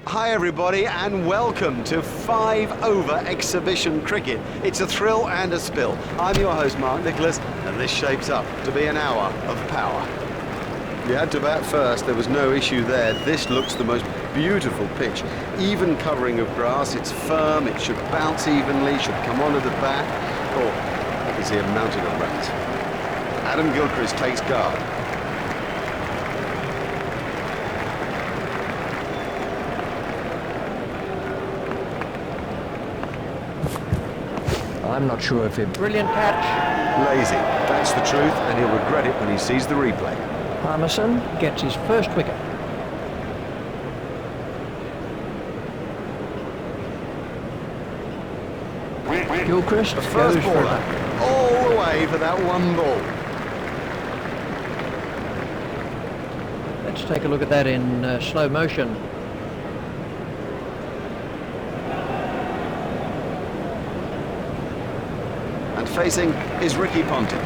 Hi everybody and welcome to 5-over exhibition cricket. It's a thrill and a spill. I'm your host Mark Nicholas and this shapes up to be an hour of power. You had to bat first, there was no issue there. This looks the most beautiful pitch. Even covering of grass, it's firm, it should bounce evenly, should come onto the bat. Oh, I can see him mounting a rat. Adam Gilchrist takes guard. I'm not sure if it... Brilliant catch. Lazy, that's the truth, and he'll regret it when he sees the replay. Parmesan gets his first wicket. Gilchrist The goes first for baller, it. all the way for that one ball. Let's take a look at that in slow motion. And facing is Ricky Ponting.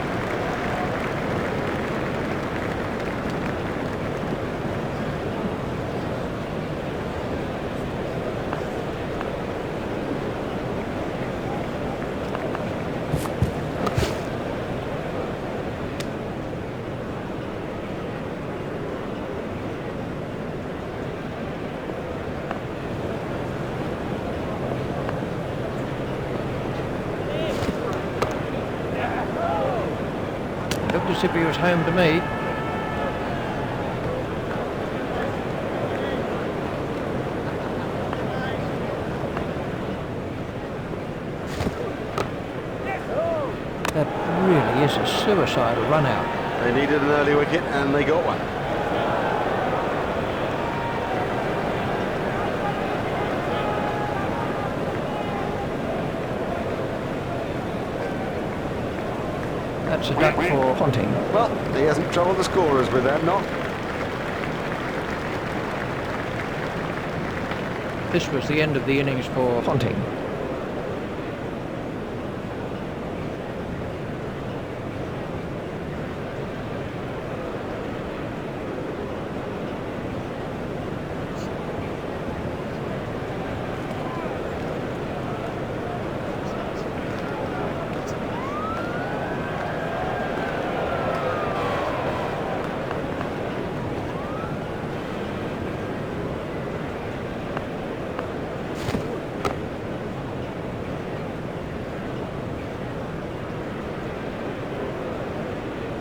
Looked as if he was home to me. That really is a suicidal run out. They needed an early wicket and they got one. That's a duck for Ponting. Well, he hasn't troubled the scorers with that knock. This was the end of the innings for Ponting.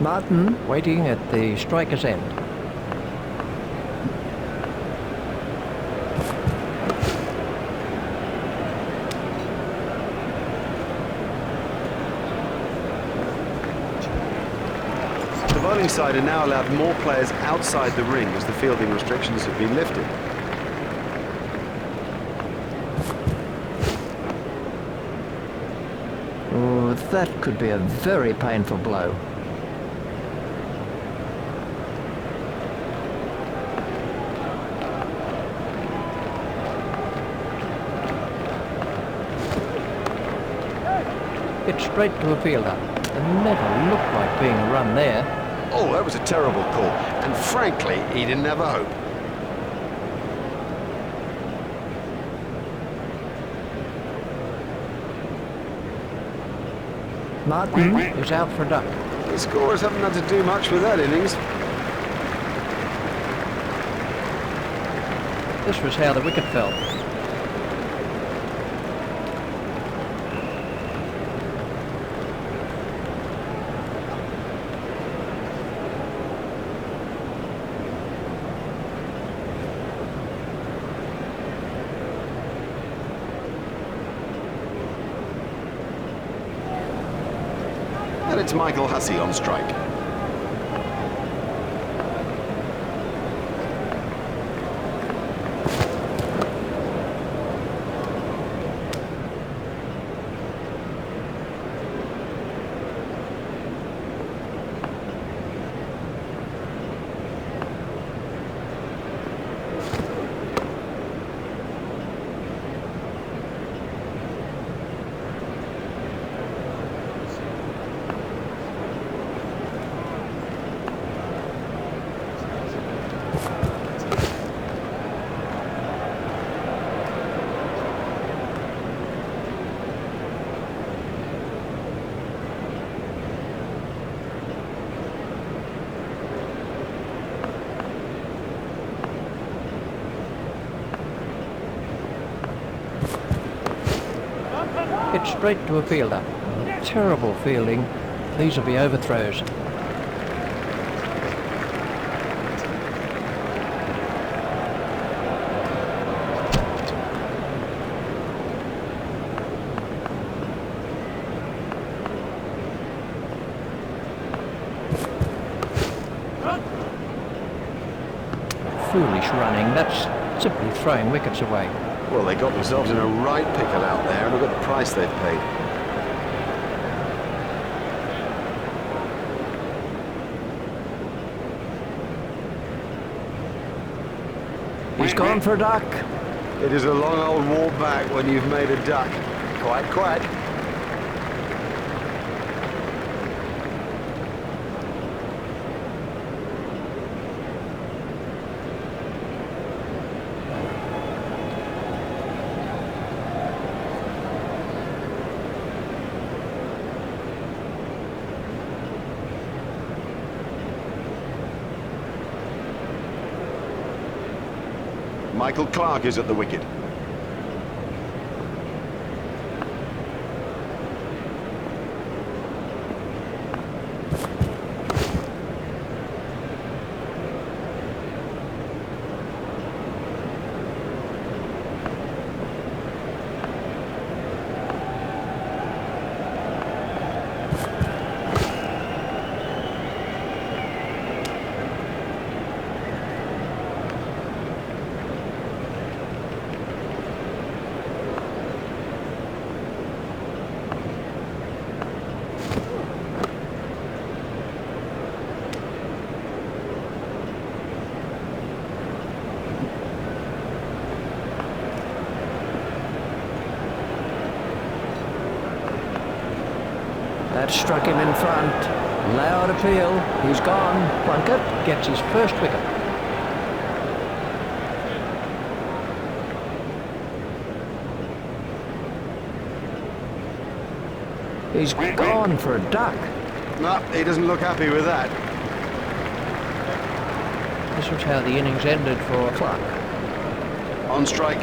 Martin waiting at the striker's end. The bowling side are now allowed more players outside the ring as the fielding restrictions have been lifted. Oh, that could be a very painful blow. Hit straight to a fielder. It never looked like being a run there. Oh, that was a terrible call. And frankly, he didn't have a hope. Martin is out for a duck. The scorers haven't had to do much with that innings. This was how the wicket fell. And it's Michael Hussey on strike. It's straight to a fielder. Terrible fielding. These will be overthrows. Foolish running. That's simply throwing wickets away. Well, they got themselves in a right pickle out there, and look at the price they've paid. He's gone for a duck. It is a long old walk back when you've made a duck. Quite, quite. Michael Clark is at the wicket. That struck him in front. Loud appeal. He's gone. Plunkett gets his first wicket. He's gone for a duck. No, he doesn't look happy with that. This was how the innings ended for Clark. On strike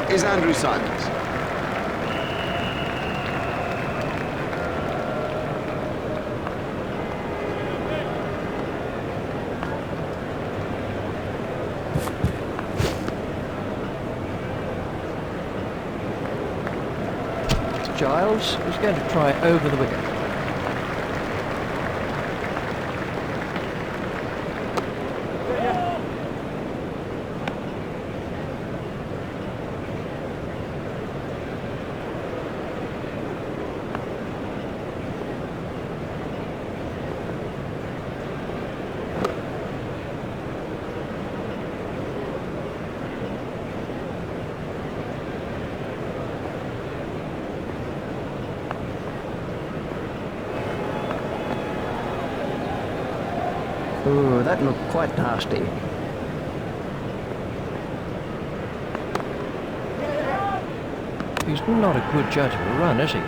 is Andrew Simons. Giles is going to try over the wicket. Ooh, that looked quite nasty. He's not a good judge of a run, is he?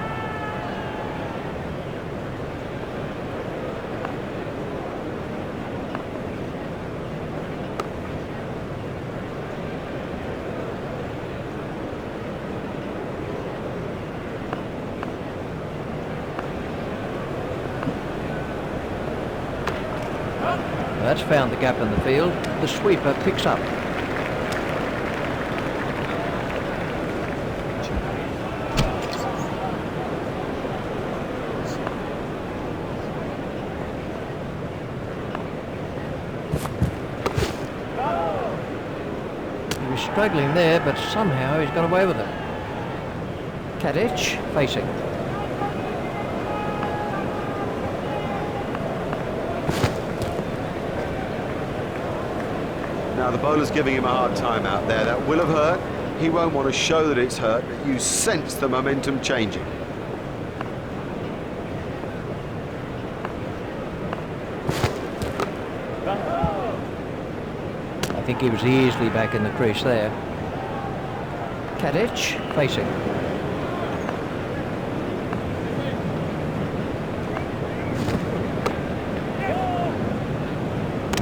That's found the gap in the field. The sweeper picks up. He was struggling there, but somehow he's got away with it. Kadich facing. Now the bowler's giving him a hard time out there. That will have hurt. He won't want to show that it's hurt, but you sense the momentum changing. I think he was easily back in the crease there. Kadich facing.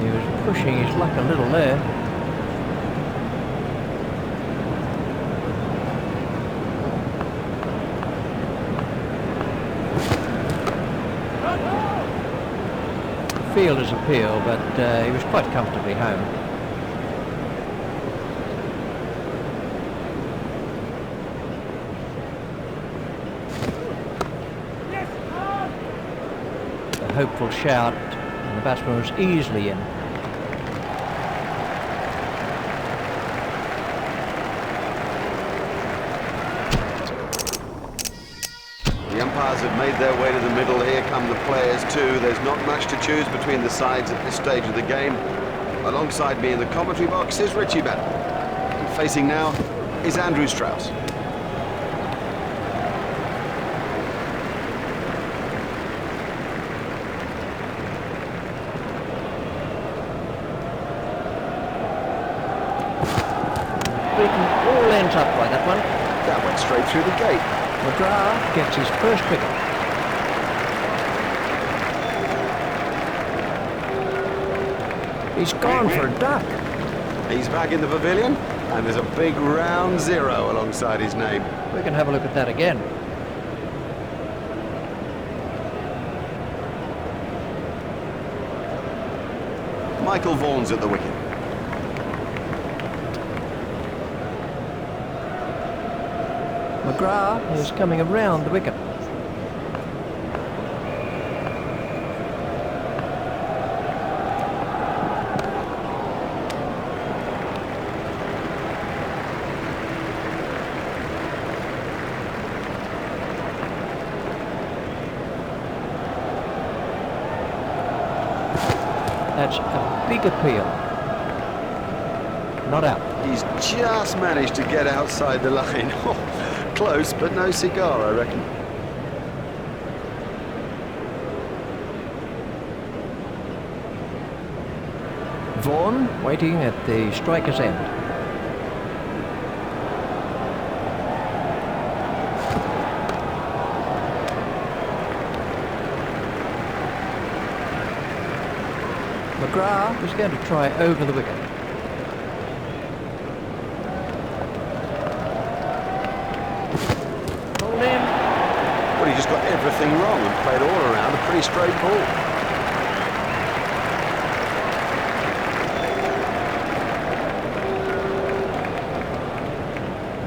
He was pushing his luck a little there. fielder's appeal, but he was quite comfortably home. A hopeful shout, and the batsman was easily in. The umpires have made their way to the middle. Here come the players too. There's not much to choose between the sides at this stage of the game. Alongside me in the commentary box is Richie Bell. And facing now is Andrew Strauss. Beaten all ends up by that one. That went straight through the gate. McGrath gets his first wicket. He's gone for a duck. He's back in the pavilion, and there's a big round 0 alongside his name. We can have a look at that again. Michael Vaughan's at the wicket. McGrath is coming around the wicket. That's a big appeal. Not out. He's just managed to get outside the line. Close, but no cigar, I reckon. Vaughan waiting at the striker's end. McGrath is going to try over the wicket. Hold in. Well, he just got everything wrong and played all around a pretty straight ball.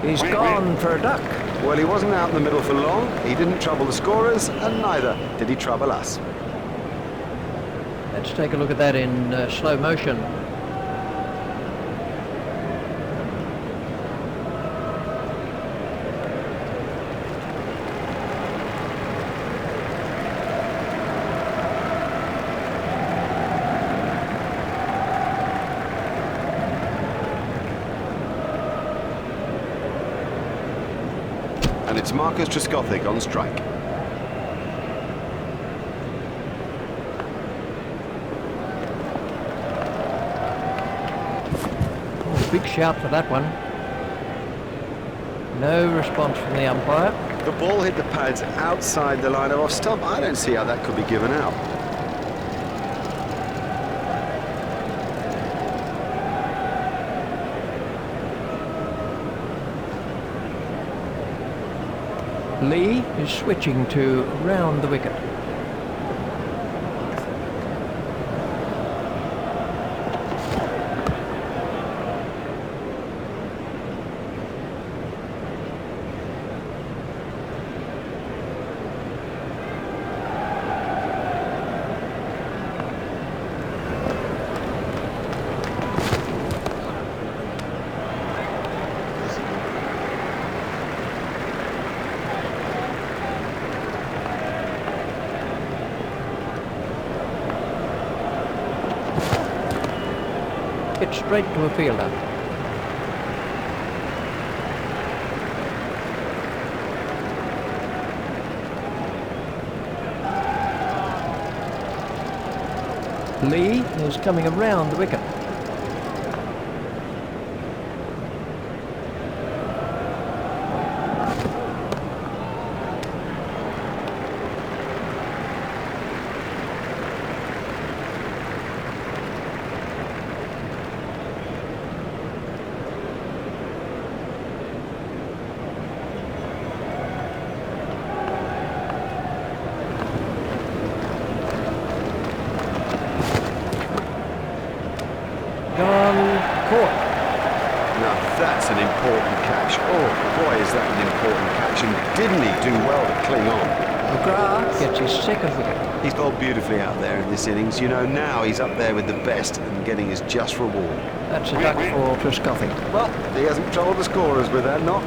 He's gone for a duck. Well, he wasn't out in the middle for long. He didn't trouble the scorers, and neither did he trouble us. Let's take a look at that in slow motion. And it's Marcus Trescothick on strike. Big shout for that one. No response from the umpire. The ball hit the pads outside the line of off stump. I don't see how that could be given out. Lee is switching to round the wicket. Hit straight to a fielder. Lee is coming around the wicket. catch. Oh, boy, is that an important catch, and didn't he do well to cling on? McGrath gets his second wicket. He's bowled beautifully out there in this innings. You know, now he's up there with the best and getting his just reward. That's a duck for Trescothick. Well, he hasn't troubled the scorers with that knock.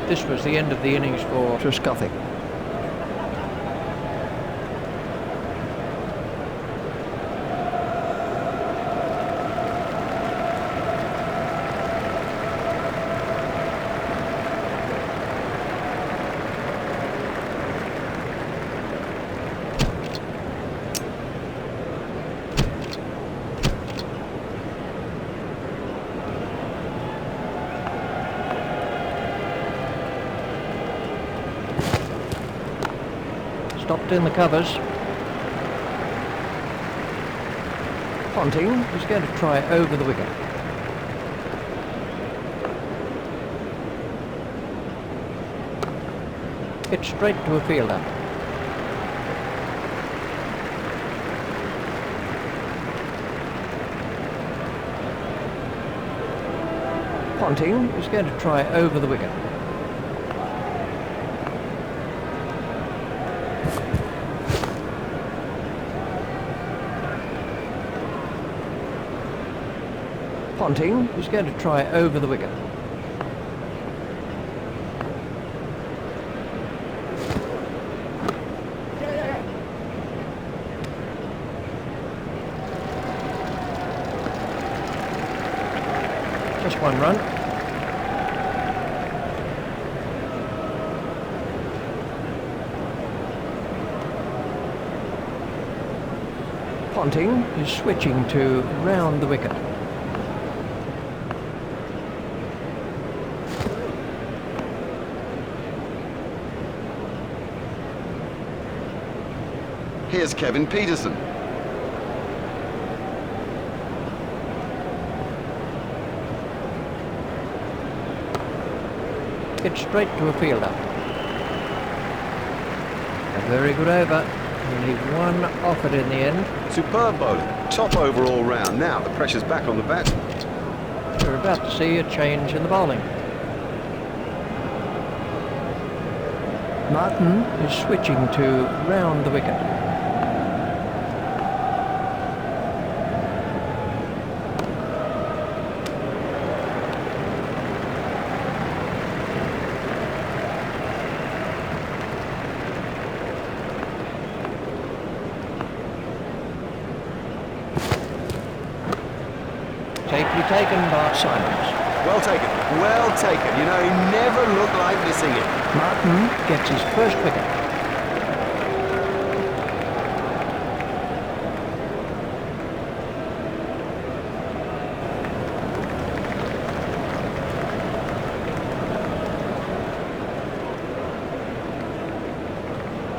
This was the end of the innings for Trescothick. Stopped in the covers. Ponting is going to try over the wicket. It's straight to a fielder. Ponting is going to try over the wicket. Ponting is going to try over the wicket. Just one run. Ponting is switching to round the wicket. Here's Kevin Peterson. It's straight to a fielder. A very good over. Only one off it in the end. Superb bowling. Top overall round. Now the pressure's back on the batsman. We're about to see a change in the bowling. Martin is switching to round the wicket. Safely taken by Simons. Well taken. Well taken. You know, he never looked like missing it. Martin gets his first wicket.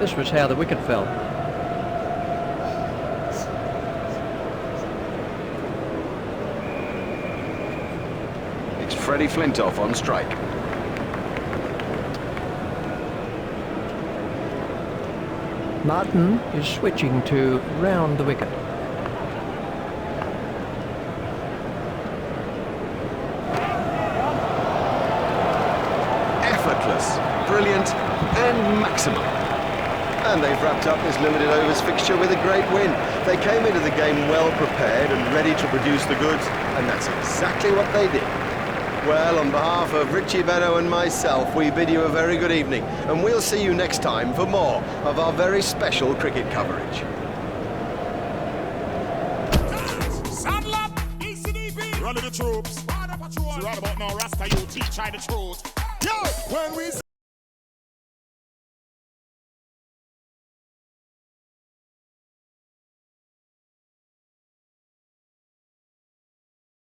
This was how the wicket fell. It's Freddie Flintoff on strike. Martin is switching to round the wicket. Effortless, brilliant, and maximum. And they've wrapped up this limited overs fixture with a great win. They came into the game well prepared and ready to produce the goods, and that's exactly what they did. Well, on behalf of Richie Benno and myself, we bid you a very good evening, and we'll see you next time for more of our very special cricket coverage. Saddle up, ECDB, run to the troops. Right about now, Rasta, you teach I the truth. Yo, when we